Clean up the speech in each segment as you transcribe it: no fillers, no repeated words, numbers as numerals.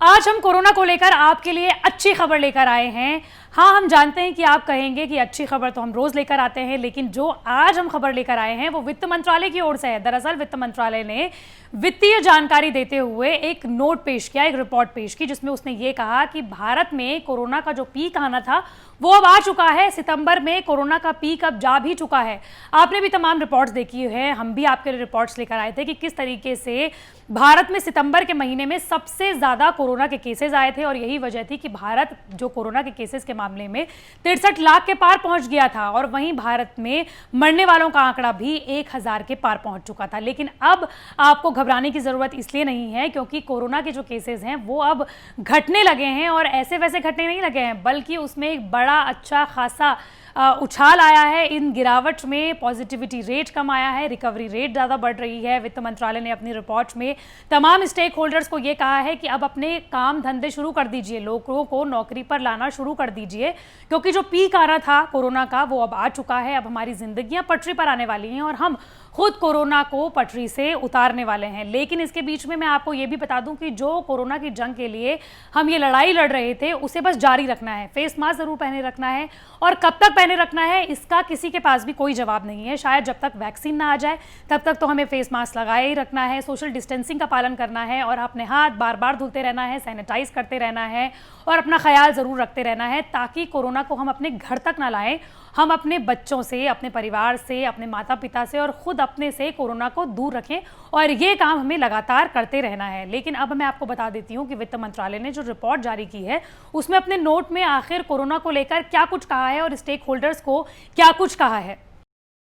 आज हम कोरोना को लेकर आपके लिए अच्छी खबर लेकर आए हैं। हाँ, हम जानते हैं कि आप कहेंगे कि अच्छी खबर तो हम रोज लेकर आते हैं, लेकिन जो आज हम खबर लेकर आए हैं वो वित्त मंत्रालय की ओर से है। दरअसल वित्त मंत्रालय ने वित्तीय जानकारी देते हुए एक नोट पेश किया, एक रिपोर्ट पेश की, जिसमें उसने ये कहा कि भारत में कोरोना का जो पीक आना था वो अब आ चुका है। सितंबर में कोरोना का पीक अब जा भी चुका है। आपने भी तमाम रिपोर्ट्स देखी है, हम भी आपके लिए रिपोर्ट्स लेकर आए थे कि किस तरीके से भारत में सितंबर के महीने में सबसे ज्यादा कोरोना के केसेस आए थे और यही वजह थी कि भारत जो कोरोना के केसेस के मामले में 63 लाख के पार पहुंच गया था और वहीं भारत में मरने वालों का आंकड़ा भी 1000 के पार पहुंच चुका था। लेकिन अब आपको घबराने की जरूरत इसलिए नहीं है क्योंकि कोरोना के जो केसेस हैं वो अब घटने लगे हैं और ऐसे वैसे घटने नहीं लगे हैं, बल्कि उसमें एक बड़ा अच्छा खासा उछाल आया है। इन गिरावट में पॉजिटिविटी रेट कम आया है, रिकवरी रेट ज़्यादा बढ़ रही है। वित्त मंत्रालय ने अपनी रिपोर्ट में तमाम स्टेक होल्डर्स को ये कहा है कि अब अपने काम धंधे शुरू कर दीजिए, लोगों को नौकरी पर लाना शुरू कर दीजिए, क्योंकि जो पीक आ रहा था कोरोना का वो अब आ चुका है। अब हमारी जिंदगियां पटरी पर आने वाली हैं और हम खुद कोरोना को पटरी से उतारने वाले हैं। लेकिन इसके बीच में मैं आपको ये भी बता दूं कि जो कोरोना की जंग के लिए हम ये लड़ाई लड़ रहे थे उसे बस जारी रखना है। फेस मास्क जरूर पहने रखना है और कब तक पहने रखना है इसका किसी के पास भी कोई जवाब नहीं है। शायद जब तक वैक्सीन ना आ जाए तब तक तो हमें फेस मास्क लगाए ही रखना है, सोशल डिस्टेंसिंग का पालन करना है और अपने हाथ बार बार धुलते रहना है, सैनिटाइज करते रहना है और अपना ख्याल जरूर रखते रहना है ताकि कोरोना को हम अपने घर तक ना लाएं। हम अपने बच्चों से, अपने परिवार से, अपने माता पिता से और खुद अपने से कोरोना को दूर रखें और ये काम हमें लगातार करते रहना है। लेकिन अब मैं आपको बता देती हूँ कि वित्त मंत्रालय ने जो रिपोर्ट जारी की है उसमें अपने नोट में आखिर कोरोना को लेकर क्या कुछ कहा है और स्टेक होल्डर्स को क्या कुछ कहा है।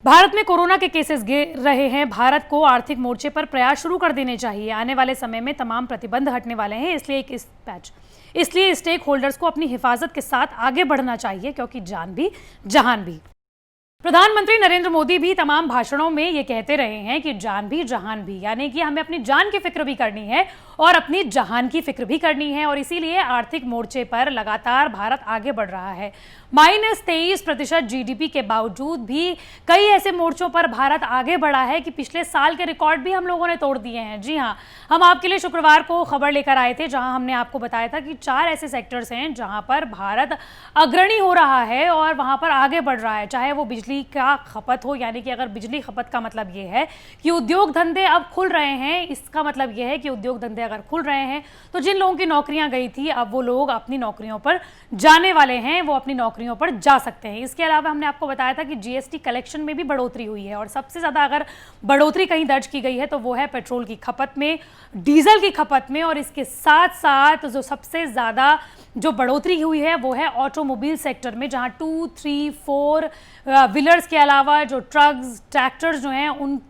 भारत में कोरोना के केसेस गिर रहे हैं। भारत को आर्थिक मोर्चे पर प्रयास शुरू कर देने चाहिए। आने वाले समय में तमाम प्रतिबंध हटने वाले हैं, इसलिए स्टेक होल्डर्स को अपनी हिफाजत के साथ आगे बढ़ना चाहिए, क्योंकि जान भी जहान भी। प्रधानमंत्री नरेंद्र मोदी भी तमाम भाषणों में ये कहते रहे हैं कि जान भी जहान भी, यानी कि हमें अपनी जान की फिक्र भी करनी है और अपनी जहान की फिक्र भी करनी है और इसीलिए आर्थिक मोर्चे पर लगातार भारत आगे बढ़ रहा है। -23% जीडीपी के बावजूद भी कई ऐसे मोर्चों पर भारत आगे बढ़ा है कि पिछले साल के रिकॉर्ड भी हम लोगों ने तोड़ दिए हैं। जी हाँ, हम आपके लिए शुक्रवार को खबर लेकर आए थे जहां हमने आपको बताया था कि 4 ऐसे सेक्टर्स हैं जहां पर भारत अग्रणी हो रहा है और वहां पर आगे बढ़ रहा है। चाहे वो बिजली का खपत हो, यानी कि अगर बिजली खपत का मतलब ये है कि उद्योग धंधे अब खुल रहे हैं, इसका मतलब ये है कि उद्योग धंधे अगर खुल रहे हैं तो जिन लोगों की नौकरियां गई थी अब वो लोग अपनी नौकरियों पर जाने वाले हैं, वो अपनी नौकरियों पर जा सकते हैं। इसके अलावा हमने आपको बताया था कि जीएसटी कलेक्शन में भी बढ़ोतरी हुई है और सबसे ज्यादा अगर बढ़ोतरी कहीं दर्ज की गई है तो वो है पेट्रोल की खपत में, डीजल की खपत में और इसके साथ साथ जो सबसे ज्यादा जो बढ़ोतरी हुई है वो है ऑटोमोबाइल सेक्टर में, जहां 2, 3, 4 व्हीलर्स के अलावा जो ट्रक्स, ट्रैक्टर्स जो हैं उनकी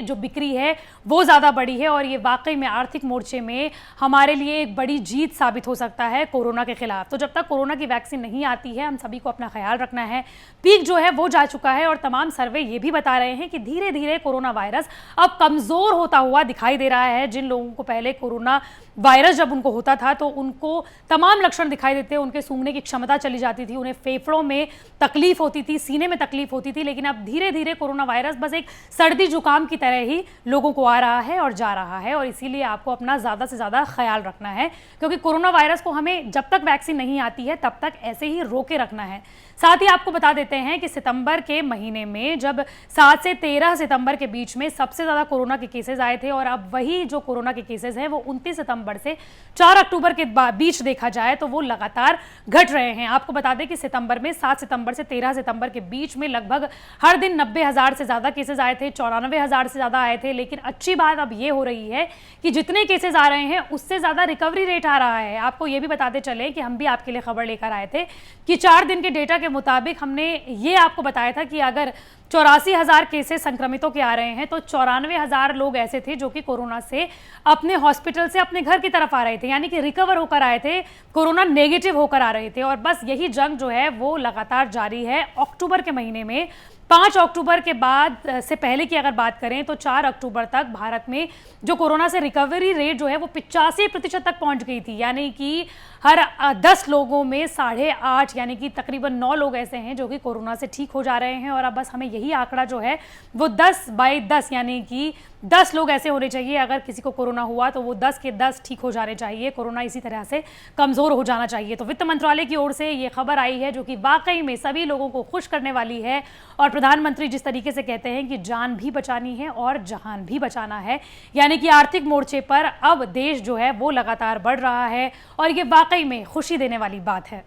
जो बिक्री है वो ज़्यादा बढ़ी है और ये वाकई में आर्थिक मोर्चे में हमारे लिए एक बड़ी जीत साबित हो सकता है कोरोना के खिलाफ। तो जब तक कोरोना की वैक्सीन नहीं आती है हम सभी को अपना ख्याल रखना है। पीक जो है वो जा चुका है और तमाम सर्वे ये भी बता रहे हैं कि धीरे धीरे कोरोना वायरस अब कमज़ोर होता हुआ दिखाई दे रहा है। जिन लोगों को पहले कोरोना वायरस जब उनको होता था तो उनको तमाम लक्षण दिखाई देते, उनके सूंघने की क्षमता चली जाती थी, उन्हें फेफड़ों में तकलीफ होती थी, सीने में तकलीफ होती थी, लेकिन अब धीरे धीरे कोरोना वायरस बस एक सर्दी जुकाम की तरह ही लोगों को आ रहा है और जा रहा है और इसीलिए आपको अपना ज़्यादा से ज़्यादा ख्याल रखना है, क्योंकि कोरोना वायरस को हमें जब तक वैक्सीन नहीं आती है तब तक ऐसे ही रोके रखना है। साथ ही आपको बता देते हैं कि सितंबर के महीने में जब 7 से 13 सितंबर के बीच में सबसे ज़्यादा कोरोना के केसेस आए थे और अब वही जो कोरोना के केसेस हैं वो 29 सितंबर से 4 अक्टूबर के बीच देखा जाए तो वो लगातार घट रहे हैं। आपको बता दें कि सितंबर में 7 सितंबर से 13 सितंबर के बीच में लगभग हर दिन 90,000 से ज़्यादा केसेस आए थे, 94,000 से ज़्यादा आए थे। लेकिन अच्छी बात अब ये हो रही है कि जितने केसेस आ रहे हैं उससे ज़्यादा रिकवरी रेट आ रहा है। आपको ये भी बताते चले कि हम भी आपके लिए खबर लेकर आए थे कि 4 दिन के डेटा के मुताबिक हमने ये आपको बताया था कि अगर 84,000 केसेस संक्रमितों के आ रहे हैं तो 94,000 लोग ऐसे थे जो कि कोरोना से अपने हॉस्पिटल से अपने घर की तरफ आ रहे थे, यानी कि रिकवर होकर आए थे, कोरोना नेगेटिव होकर आ रहे थे। और बस यही जंग जो है वो लगातार जारी है। अक्टूबर के महीने में 5 अक्टूबर के बाद से पहले की अगर बात करें तो 4 अक्टूबर तक भारत में जो कोरोना से रिकवरी रेट जो है वो 85% तक पहुंच गई थी। यानी कि हर 10 लोगों में 8.5 यानी कि तकरीबन 9 लोग ऐसे हैं जो कि कोरोना से ठीक हो जा रहे हैं। और अब बस हमें यही आंकड़ा जो है वो 10/10 यानी कि 10 लोग ऐसे होने चाहिए, अगर किसी को कोरोना हुआ तो वो 10 के 10 ठीक हो जाने चाहिए, कोरोना इसी तरह से कमज़ोर हो जाना चाहिए। तो वित्त मंत्रालय की ओर से ये खबर आई है जो कि वाकई में सभी लोगों को खुश करने वाली है। और प्रधानमंत्री जिस तरीके से कहते हैं कि जान भी बचानी है और जहान भी बचाना है, यानी कि आर्थिक मोर्चे पर अब देश जो है वो लगातार बढ़ रहा है और ये वाकई में खुशी देने वाली बात है।